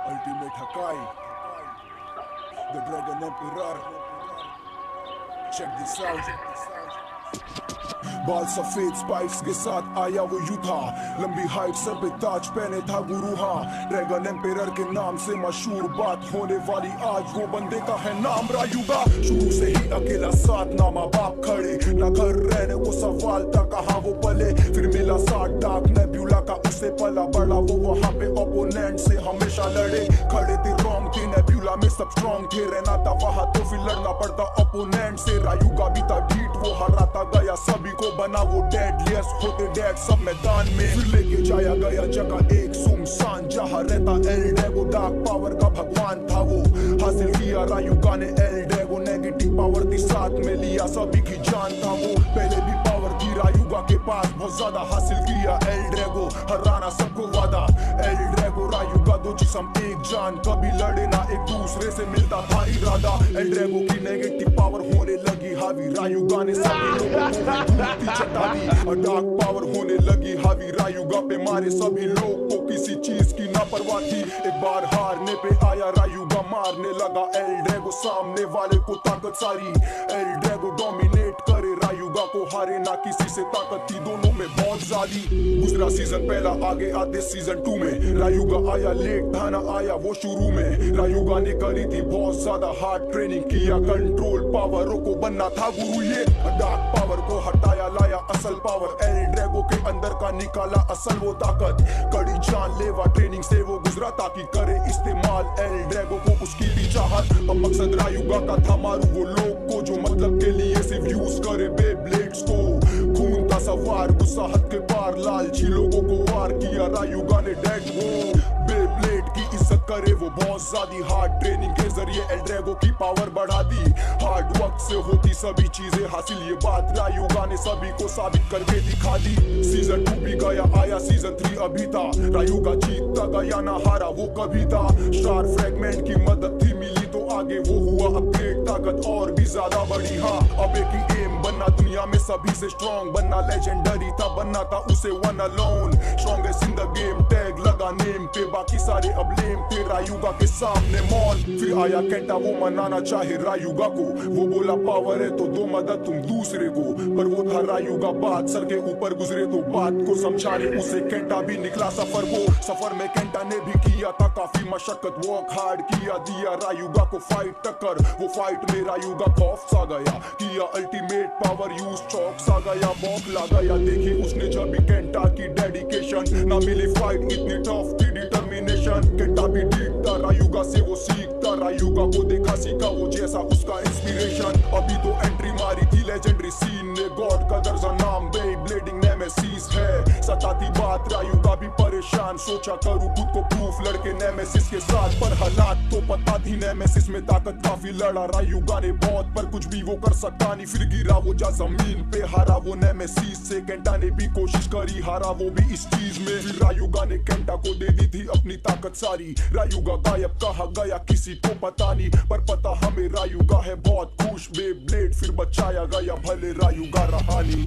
Ultimate Hakai, the Dragon Emperor. Check this out. बाल सफेद spikes के साथ आया वो यूथा, लंबी हाइट सर पे ताज पहने था गुरु। हाँ, ड्रैगन एम्पेरर के नाम से मशहूर बात होने वाली आज वो बंदे का है नाम रायुगा। शुरू से ही अकेला साथ ना माँ बाप खड़े, ना घर रहने को सवाल था कहाँ वो पले। फिर मिला साथ डार्क नेब्यूला का, उसे पला बड़ा वो वहाँ पे ओपोनेंट से हमेशा लड़े। खड़े थे रॉन्ग थे नेब्यूला में सब स्ट्रॉन्ग थे, रहना था वहाँ तो फिर लड़ना पड़ता ओपोनेंट से। रायुगा भी था ढीठ वो हराता गया सभी को, बना वो डेडलिएस्ट होते डेड सब मैदान में। फिर लेके जाया गया जगह एक सुनसान जहाँ रहता एल ड्रैगो, डार्क पावर का भगवान था वो। हासिल किया रायुगा ने एल ड्रैगो, नेगेटिव पावर थी साथ में लिया सभी की जान था वो। पहले भी पावर थी रायुगा के पास बहुत ज्यादा, हासिल किया एल ड्रैगो हराना सबको वादा। एल ड्रैगो रायुगा दो जिस्म एक जान, कभी लड़े ना एक दूसरे से मिलता था इरादा। एल ड्रैगो की नेगेटिव पावर होने लगी हावी, रायुगा ने सभी लोगों को चटा दी। डार्क पावर होने लगी हावी, रायुगा पे मारे सभी लोग को किसी चीज की ना परवाह थी। एक बार हारने पे आया रायुगा, मारने लगा एल ड्रैगो सामने वाले को ताकत सारी। एल ड्रैगो डोमिनेट करे रायुगा को, हारे ना किसी से ताकत थी दोनों में बहुत ज्यादा। गुजरा सीजन पहला, आगे आते सीजन 2 में। रायुगा आया लेट था ना आया वो शुरू में। रायुगा ने करी थी बहुत ज्यादा हार्ड ट्रेनिंग, किया कंट्रोल पावरों को बनना था गुरु ये। डार्क पावर को हटाया लाया असल पावर, एल ड्रैगो के अंदर का निकाला असल वो ताकत। कड़ी जानलेवा ट्रेनिंग से वो गुजरा ताकि करे इस्तेमाल एल ड्रैगो को उसकी भी चाहत। अब मकसद रायुगा का था मारू वो लोग को जो मतलब के लिए सिर्फ यूज करे बे ब्लेड्स को। खून था सवार गुस्सा हद के पार, लालची लोगों को वार किया रायुगा ने डेड वो। बे ब्लेड की इज्जत करे वो बहुत ज्यादा, हार्ड ट्रेनिंग के जरिए एल ड्रैगो की पावर बढ़ा दी। हार्ड वक्त से होती सभी चीजें हासिल, ये बात रायुगा ने सभी को साबित करके दिखा दी। सीजन 2 भी गया आया सीजन 3 अभी था, रायुगा जीतता गया ना हारा वो कभी था। स्टार फ्रेगमेंट की मदद थी मिली तो आगे वो हुआ अपग्रेड, ताकत और भी ज्यादा बढ़ी। हाँ, अब एक ही एम बनना दुनिया में सभी से स्ट्रॉन्ग बनना, लेजेंडरी था बनना था उसे one alone. Strongest in the game tag लगा नेम पे, बाकी सारे अब लेम थे रायुगा के सामने मौन। फिर आया केंटा वो मनाना चाहे रायुगा को, वो बोला पावर है तो दो मदद तुम दूसरे को। पर वो था रायुगा बात सर के ऊपर गुजरे तो बात को समझाने उसे केंटा भी निकला सफर को। सफर में केंटा ने भी किया था काफी मशक्कत, वर्क हार्ड किया दिया रायुगा को फाइट टक्कर। वो फाइट में रायुगा खौफ सा गया, किया अल्टीमेट पावर यूज चौक सा गया, बौखला गया देखी उसने जब भी केंटा की डेडिकेशन। ना मिली फाइट इतनी टफ थी डिटर्मिनेशन, केंटा भी जीतता रायुगा से वो सीखता, रायुगा को देखा सीखा वो जैसा उसका इंस्पिरेशन। अभी तो एंट्री मारी थी लेजेंडरी सीन ने, गॉड का दर्जा नाम बे ब्लेडिंग नेमेसिस है। सताती बात रायुगा भी परेशान, सोचा करूं खुद को प्रूफ लड़के नेमेसिस के साथ, पर हालात तो पता थी नेमेसिस में ताकत काफी। लड़ा रायुगा ने बहुत पर कुछ भी वो कर सकता नहीं, फिर गिरा वो जा जमीन पे, हारा वो नेमेसिस से। केंटा ने भी कोशिश करी, हारा वो भी इस चीज में। फिर रायुगा ने केंटा को दे दी थी अपनी ताकत सारी। रायुगा गायब कहा गया किसी को पता नहीं, पर पता हमें रायुगा है बहुत खुश बे ब्लेड फिर बचाया गया भले रायुगा रहा नहीं।